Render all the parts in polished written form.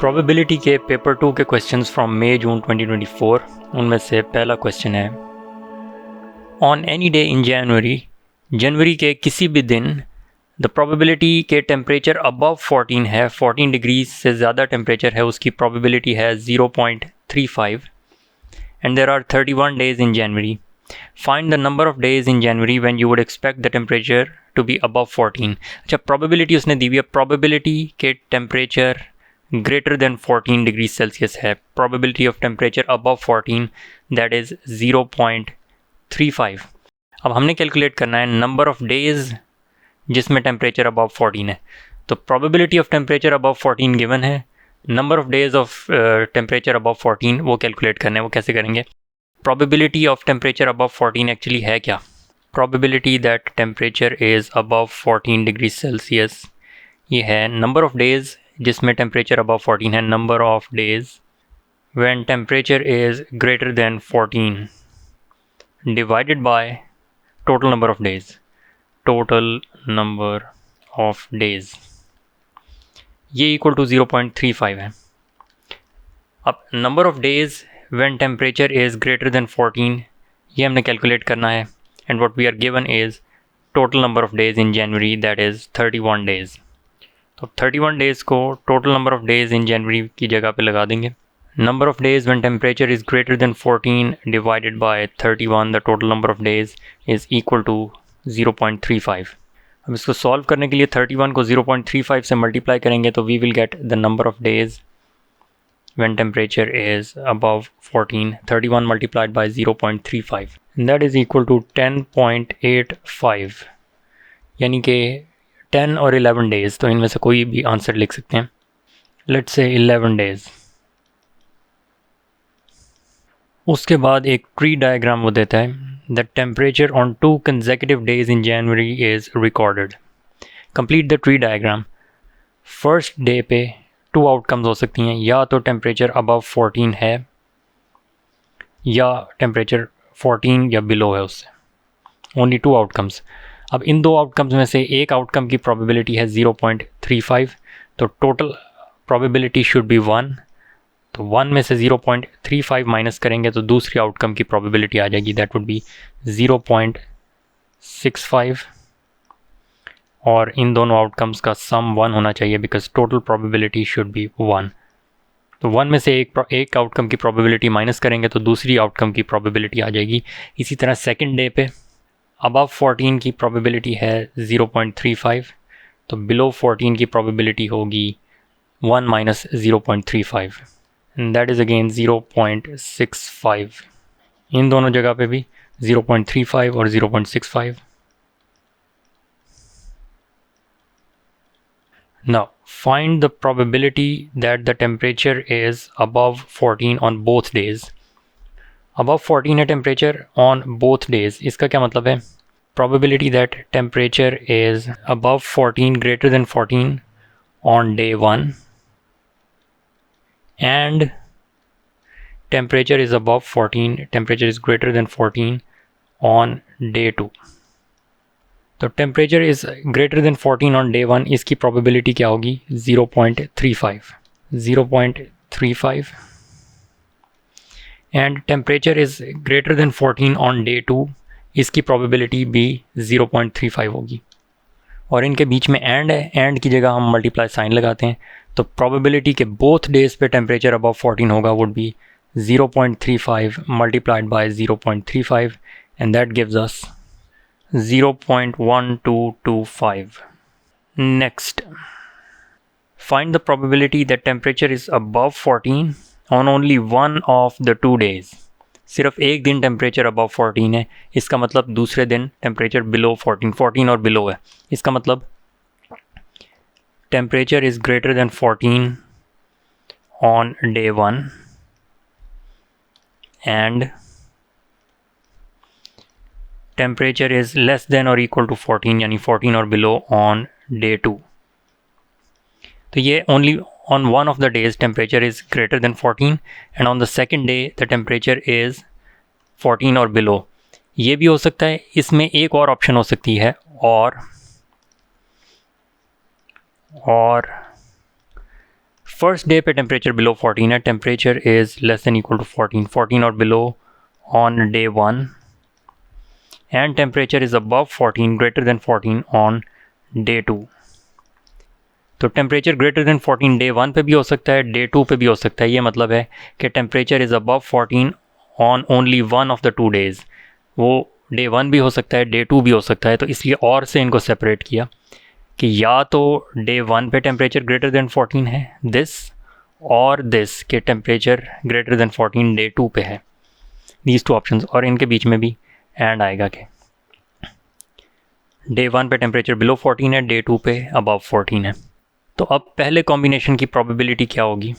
Probability के paper 2 के questions from मई जून 2024 उनमें से पहला क्वेश्चन है, ऑन एनी डे इन जनवरी के किसी भी दिन द प्रोबेबिलिटी के टेम्परेचर अबव 14 है, 14 डिग्री से ज़्यादा टेम्परेचर है, उसकी प्रोबेबिलिटी है 0.35 and there are 31 days in January. Find the number of days in January when you would expect the temperature to be above 14. अच्छा, प्रोबेबिलिटी उसने दी हुई है, प्रोबेबिलिटी के temperature greater than 14 degrees Celsius है, probability of temperature above 14 that is 0.35. अब हमने calculate करना है नंबर ऑफ डेज जिसमें टेम्परेचर अबव 14 है. तो probability of temperature above 14 given है, number of days of temperature above 14 वो कैलकुलेट करना है. वो कैसे करेंगे? probability of temperature above 14 actually है क्या? probability that temperature is above 14 degrees Celsius ये है नंबर ऑफ डेज जिसमें टेम्परेचर अबव 14 है, number of days when temperature is greater than 14 divided by total number of days. Total number of days ये equal to 0.35 है. अब number of days when temperature is greater than 14 ये हमने calculate करना है and what we are given is total number of days in January that is 31 days. तो 31 days को total number of days in January की जगह पे लगा देंगे. Number of days when temperature is greater than 14 divided by 31 the total number of days is equal to 0.35. अब इसको solve करने के लिए 31 को 0.35 से मल्टीप्लाई करेंगे तो we will get the number of days when temperature is above 14. 31 multiplied by 0.35 that is equal to 10.85, यानी कि 10 और 11 डेज़. तो इनमें से कोई भी आंसर लिख सकते हैं. Let's say 11 days. उसके बाद एक ट्री डायग्राम वो देता है, the temperature on 2 consecutive days in January is recorded. Complete the tree diagram. First day पे 2 आउटकम्स हो सकती हैं, या तो टेम्परेचर अबव 14 है या टेम्परेचर 14 या बिलो है उससे. Only 2 outcomes. अब इन 2 आउटकम्स में से एक आउटकम की प्रोबेबिलिटी है 0.35, तो टोटल प्रोबेबिलिटी शुड बी 1. तो 1 में से 0.35 माइनस करेंगे तो दूसरी आउटकम की प्रोबेबिलिटी आ जाएगी, दैट वुड बी 0.65. और इन दोनों आउटकम्स का सम 1 होना चाहिए because total probability should be 1. तो 1 में से एक आउटकम की प्रोबेबिलिटी माइनस करेंगे तो दूसरी आउटकम की प्रोबेबिलिटी आ जाएगी. इसी तरह सेकेंड डे पे अबव 14 की प्रोबेबिलिटी है 0.35, तो बिलो 14 की प्रोबेबिलिटी होगी 1 minus 0.35 and that is again 0.65. इन दोनों जगह पे भी 0.35 और 0.65. Now find the probability that the temperature is above 14 on both days. Above 14 है टेम्परेचर ऑन बोथ डेज़. इसका क्या मतलब है? Probability that temperature is above 14 greater than 14 on day 1 and temperature is above 14, temperature is greater than 14 on day 2. तो temperature is greater than 14 on day 1, इसकी probability क्या होगी? 0.35. 0.35 and temperature is greater than 14 on day 2, इसकी probability भी 0.35 होगी. और इनके बीच में एंड है, एंड की जगह हम मल्टीप्लाई साइन लगाते हैं, तो प्रोबेबिलिटी के बोथ डेज़ पे टेम्परेचर अबव 14 होगा would be 0.35 multiplied by 0.35 and that gives us 0.1225. Next, find the probability that temperature is above 14 on only one of the 2 days. सिर्फ एक दिन टेम्परेचर अबव 14 है, इसका मतलब दूसरे दिन टेम्परेचर बिलो 14 और बिलो है. इसका मतलब temperature is greater than 14 on day 1 and temperature is less than और इक्वल टू 14 यानी 14 और बिलो ऑन डे 2. तो ये only on one of the days temperature is greater than 14 and on the second day the temperature is 14 or below. ये भी हो सकता है. इसमें एक और ऑप्शन हो सकती है और फर्स्ट डे पे टेम्परेचर बिलो 14 है, temperature is less than equal to 14 और below on day 1 and temperature is above 14 greater than 14 on day 2। तो टेम्परेचर ग्रेटर दैन 14 डे 1 पे भी हो सकता है, डे 2 पे भी हो सकता है। ये मतलब है कि temperature is above 14 on only one of the 2 days. वो डे 1 भी हो सकता है, डे 2 भी हो सकता है। तो इसलिए और से इनको सेपरेट किया कि या तो डे 1 पे टेम्परेचर ग्रेटर दैन 14 है दिस, और दिस के टेम्परेचर ग्रेटर दैन 14 डे 2 पे है। दीज टू ऑप्शंस, और इनके बीच में भी एंड आएगा कि डे 1 पे टेम्परेचर बिलो 14 है, डे 2 पे अबव 14 है। तो अब पहले कॉम्बिनेशन की प्रोबेबिलिटी क्या होगी?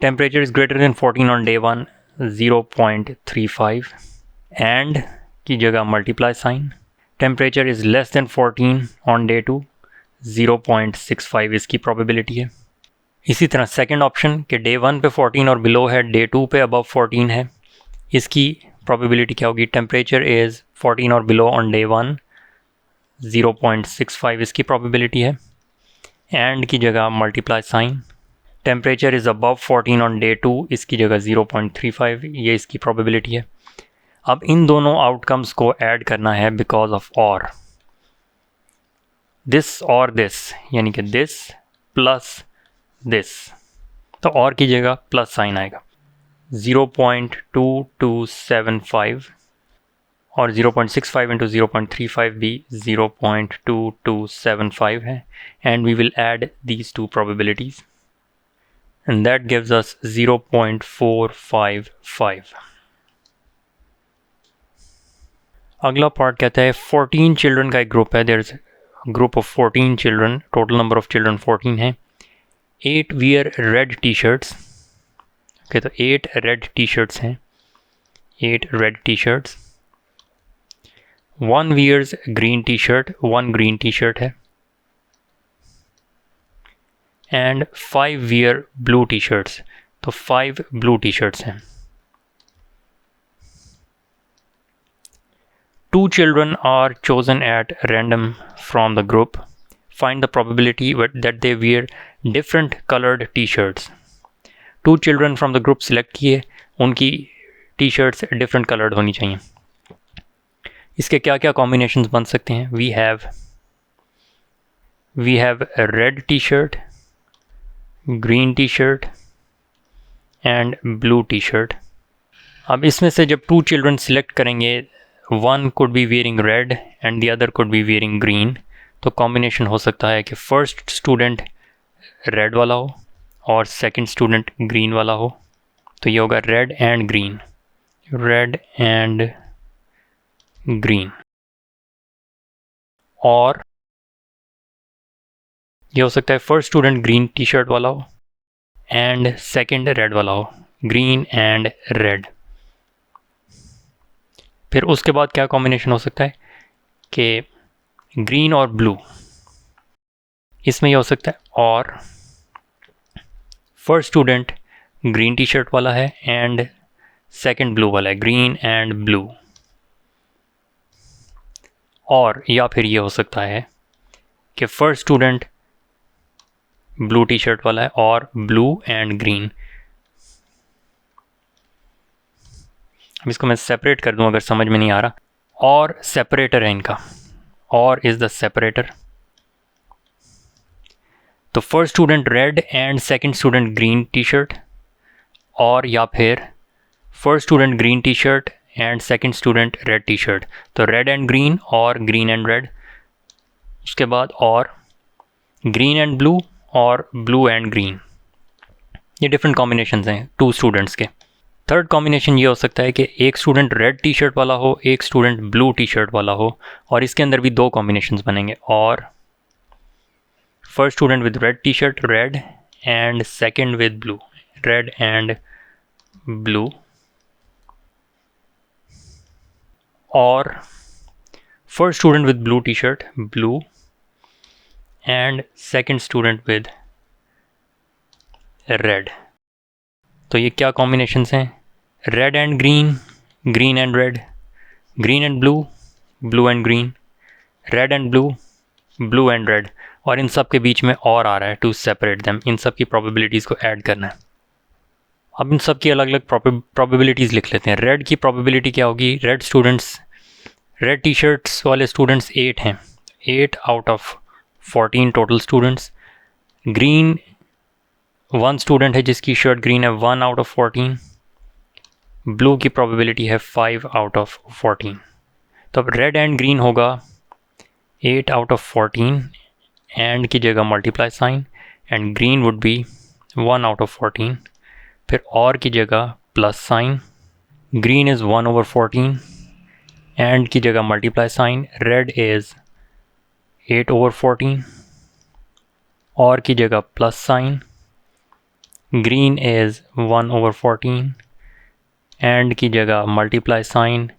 Temperature is greater than 14 on day 1 0.35 and की जगह multiply sign. Temperature is less than 14 on day 2 0.65 इसकी प्रोबेबिलिटी है। इसी तरह सेकंड ऑप्शन कि डे 1 पे 14 और बिलो है, डे 2 पे अबव 14 है, इसकी प्रोबेबिलिटी क्या होगी? टेम्परेचर इज़ 14 और बिलो ऑन डे 1 0.65 इसकी प्रोबेबिलिटी है एंड की जगह multiply sign. Temperature is above 14 on day 2 इसकी जगह 0.35 ये इसकी प्रोबेबिलिटी है। अब इन दोनों आउटकम्स को ऐड करना है बिकॉज ऑफ और दिस, यानी कि दिस प्लस दिस, तो और की जगह प्लस साइन आएगा। 0.2275 और 0.65 इंटू 0.35 भी 0.2275 है and we will add these two probabilities and that gives us 0.455। अगला पार्ट कहता है 14 चिल्ड्रन का एक ग्रुप है, there is group of 14 children, total number of children 14 है। 8 wear red T shirts, okay, तो 8 रेड टी शर्ट्स हैं, 8 red T shirts. 1 wears green T shirt, 1 green T shirt है and 5 wear blue T shirts, तो 5 blue T shirts हैं। 2 children are chosen at random from the group. Find the probability that they wear different colored t-shirts. 2 children from the group select किए, उनकी T shirts different coloured होनी चाहिए। इसके क्या क्या combinations बन सकते हैं? We have red T shirt, green T shirt and blue T shirt. अब इसमें से जब 2 चिल्ड्रन सिलेक्ट करेंगे, one could be wearing red and the other could be wearing green, तो कॉम्बिनेशन हो सकता है कि फर्स्ट स्टूडेंट रेड वाला हो और सेकंड स्टूडेंट ग्रीन वाला हो, तो ये होगा red and green, red and green. और ये हो सकता है first student green T shirt वाला हो एंड सेकंड रेड वाला हो, ग्रीन एंड रेड। फिर उसके बाद क्या कॉम्बिनेशन हो सकता है कि ग्रीन और ब्लू, इसमें ये हो सकता है और first student green T shirt वाला है एंड सेकंड ब्लू वाला है, ग्रीन एंड ब्लू। और या फिर ये हो सकता है कि first student blue T shirt वाला है और ब्लू एंड ग्रीन। अब इसको मैं सेपरेट कर दूं अगर समझ में नहीं आ रहा। और सेपरेटर है इनका, और इज़ द सेपरेटर। तो first student red and second student green T shirt, और या फिर first student green T shirt and second student red T shirt, तो रेड एंड ग्रीन और ग्रीन एंड रेड। उसके बाद और ग्रीन एंड ब्लू और ब्लू एंड ग्रीन। ये डिफरेंट कॉम्बिनेशंस हैं 2 स्टूडेंट्स के। थर्ड कॉम्बिनेशन ये हो सकता है कि एक स्टूडेंट रेड टी शर्ट वाला हो, एक स्टूडेंट ब्लू टी शर्ट वाला हो, और इसके अंदर भी 2 कॉम्बिनेशंस बनेंगे। और first student with red T shirt red and second with blue, red and blue. और first student with blue T shirt blue and second student with red. तो ये क्या कॉम्बिनेशंस हैं? Red and green, green and red, green and blue, blue and green, red and blue, blue and red. और इन सब के बीच में और आ रहा है टू सेपरेट देम, इन सब की प्रोबेबिलिटीज़ को ऐड करना है। अब इन सब की अलग अलग प्रोबेबिलिटीज़ लिख लेते हैं। रेड की प्रोबेबिलिटी क्या होगी, रेड टी शर्ट्स वाले स्टूडेंट्स 8 हैं, 8 out of 14 total students. Green 1 student है जिसकी शर्ट ग्रीन है, 1 आउट ऑफ 14। ब्लू की प्रोबेबिलिटी है 5 आउट ऑफ 14। तो अब रेड एंड ग्रीन होगा 8 आउट ऑफ 14, एंड की जगह multiply sign, and green would be 1 out of 14, फिर और की जगह plus sign, green is 1 over 14, and की जगह multiply sign, red is 8 over 14, और की जगह plus sign, green is 1 over 14, and की जगह multiply sign,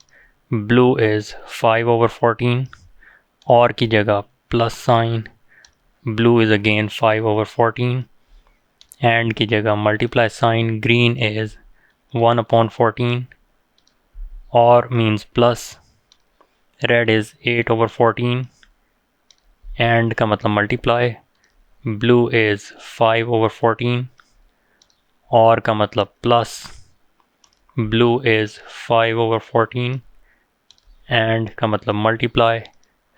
blue is 5 over 14, और की जगह plus sign, blue is again 5 over 14, and की जगह multiply sign, green is 1 upon 14, और means plus, red is 8 over 14, and का मतलब मल्टीप्लाई, ब्लू इज़ 5 ओवर 14, और का मतलब plus, blue is 5 over 14, and का मतलब multiply,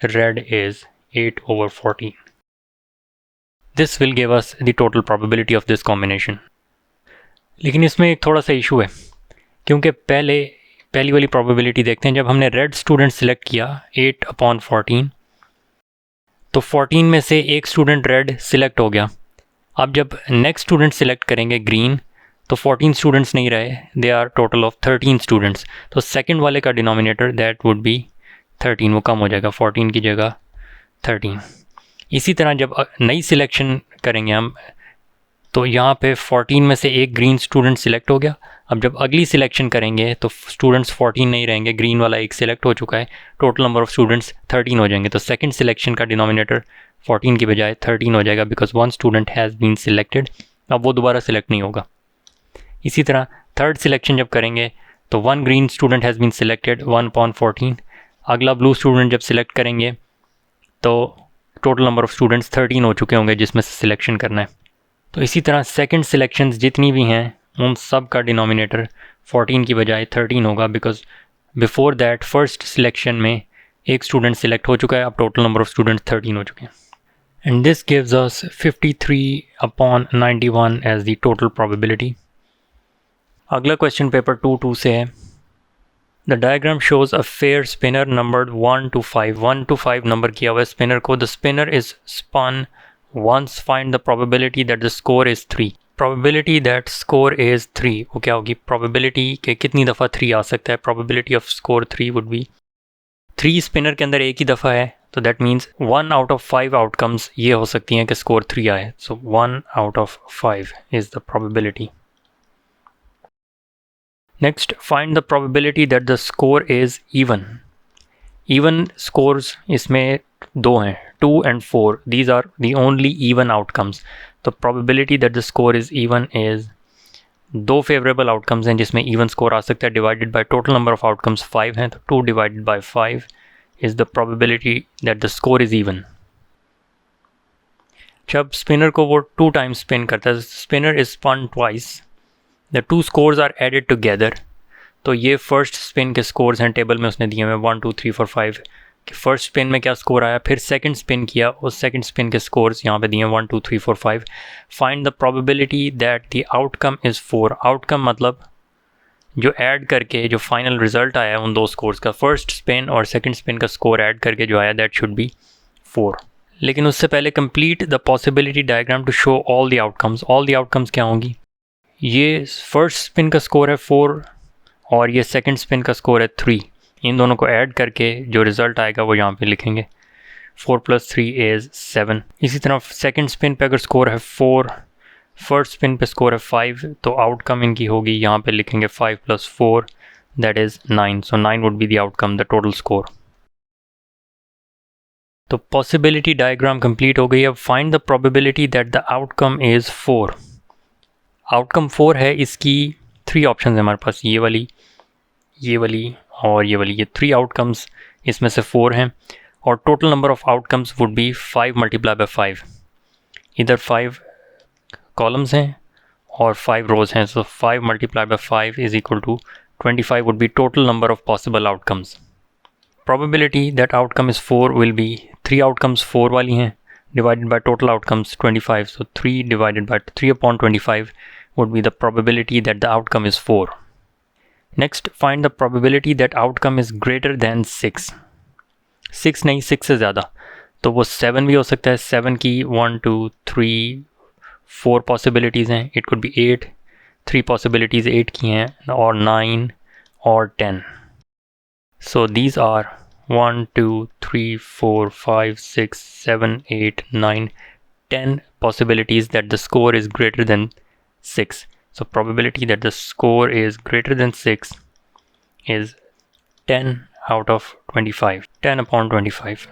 red is 8 over 14. This will give us the total probability of this combination. लेकिन इसमें एक थोड़ा सा इशू है, क्योंकि पहली वाली probability देखते हैं। जब हमने रेड स्टूडेंट सिलेक्ट किया 8 अपॉन 14, तो 14 में से एक स्टूडेंट रेड सिलेक्ट हो गया। अब जब नेक्स्ट स्टूडेंट सिलेक्ट करेंगे ग्रीन, तो 14 स्टूडेंट्स नहीं रहे, they are total of 13 students. तो सेकंड वाले का डिनोमिनेटर दैट वुड बी 13, वो कम हो जाएगा, 14 की जगह 13। इसी तरह जब नई सिलेक्शन करेंगे हम, तो यहाँ पे 14 में से एक ग्रीन स्टूडेंट सिलेक्ट हो गया। अब जब अगली सिलेक्शन करेंगे तो स्टूडेंट्स 14 नहीं रहेंगे, ग्रीन वाला एक सिलेक्ट हो चुका है, टोटल नंबर ऑफ़ स्टूडेंट्स 13 हो जाएंगे। तो सेकंड सिलेक्शन का डिनोमिनेटर 14 की बजाय 13 हो जाएगा, because 1 student has been selected. अब वो दोबारा सिलेक्ट नहीं होगा। इसी तरह थर्ड सिलेक्शन जब करेंगे तो 1 green student has been selected, 1 upon 14। अगला ब्लू स्टूडेंट जब सिलेक्ट करेंगे तो टोटल नंबर ऑफ़ स्टूडेंट्स 13 हो चुके होंगे जिसमें से सिलेक्शन करना है। तो इसी तरह सेकंड सिलेक्शंस जितनी भी हैं उन सब का डिनोमिनेटर 14 की बजाय 13 होगा, because before that first selection में एक स्टूडेंट सिलेक्ट हो चुका है, अब टोटल नंबर ऑफ़ स्टूडेंट्स 13 हो चुके हैं। And this gives us 53 upon 91 as the total probability. अगला क्वेश्चन पेपर 2 से है। The diagram shows a fair spinner numbered 1 to 5, 1 to 5 number किया हुआ है स्पिनर को। The spinner is spun once, find the probability that the score is 3। Probability that score is 3, वो क्या होगी, प्रोबेबिलिटी के कितनी दफ़ा 3 आ सकता है। Probability off score 3 would be 3 spinner के अंदर एक ही दफ़ा है, तो that means 1 out of 5 outcomes ये हो सकती हैं कि स्कोर 3 आए। सो 1 out of 5 is the probability. Next, find the probability that the score is even. Even scores इसमें 2 हैं, 2 and 4. These are the only even outcomes. तो probability that the score is even is 2 favorable outcomes हैं जिसमें even score आ सकता है, divided by total number of outcomes 5 हैं, तो 2 divided by 5 is the probability that the score is even. जब spinner को वो 2 times स्पिन करता है, spinner is spun twice, the 2 scores are added together. तो ये फर्स्ट स्पिन के स्कोर्स हैं, टेबल में उसने दिए हुए 1 2 3 4 5 कि फर्स्ट स्पिन में क्या स्कोर आया, फिर सेकंड स्पिन किया, उस सेकंड स्पिन के स्कोर्स यहाँ पे दिए हैं 1 2 3 4 5। Find the probability that the outcome is 4। Outcome मतलब जो ऐड करके जो फाइनल रिजल्ट आया है उन दो स्कोर्स का, फर्स्ट स्पिन और सेकंड स्पिन का स्कोर ऐड करके जो आया, दैट शुड बी 4। लेकिन उससे पहले complete the possibility diagram to show all the outcomes. All the outcomes क्या होंगी, ये फर्स्ट स्पिन का स्कोर है 4 और ये सेकंड स्पिन का स्कोर है 3। इन दोनों को ऐड करके जो रिज़ल्ट आएगा वो यहाँ पे लिखेंगे, 4 + 3 इज़ 7। इसी तरह सेकंड स्पिन पे अगर स्कोर है 4, फर्स्ट स्पिन पे स्कोर है 5, तो आउटकम इनकी होगी, यहाँ पे लिखेंगे 5 + 4 that is 9। So 9 would be the outcome, the total score. तो पॉसिबिलिटी डायग्राम कंप्लीट हो गई। अब find the probability that the outcome is 4। Outcome 4 है, इसकी 3 ऑप्शन है हमारे पास, ये वाली और ये वाली, ये 3 आउटकम्स इसमें से 4 हैं। और total number of outcomes would be 5 multiplied by 5. इधर 5 columns हैं और 5 rows हैं, so 5 multiplied by 5 is equal to 25 would be total number of possible outcomes. Probability that outcome is 4 will be 3 outcomes 4 वाली हैं divided by total outcomes 25, so 3 divided by 3 upon 25 would be the probability that the outcome is 4. Next, find the probability that outcome is greater than 6. 6 नहीं, 6 से ज़्यादा, तो वो 7 भी हो सकता है. 7 की 1 2 3 4 possibilities हैं. It could be 8, 3 possibilities 8 की हैं, और 9 और 10. So these are 1 2 3 4 5 6 7 8 9 10 possibilities that the score is greater than 6. So probability that the score is greater than 6 is 10 out of 25, 10 upon 25.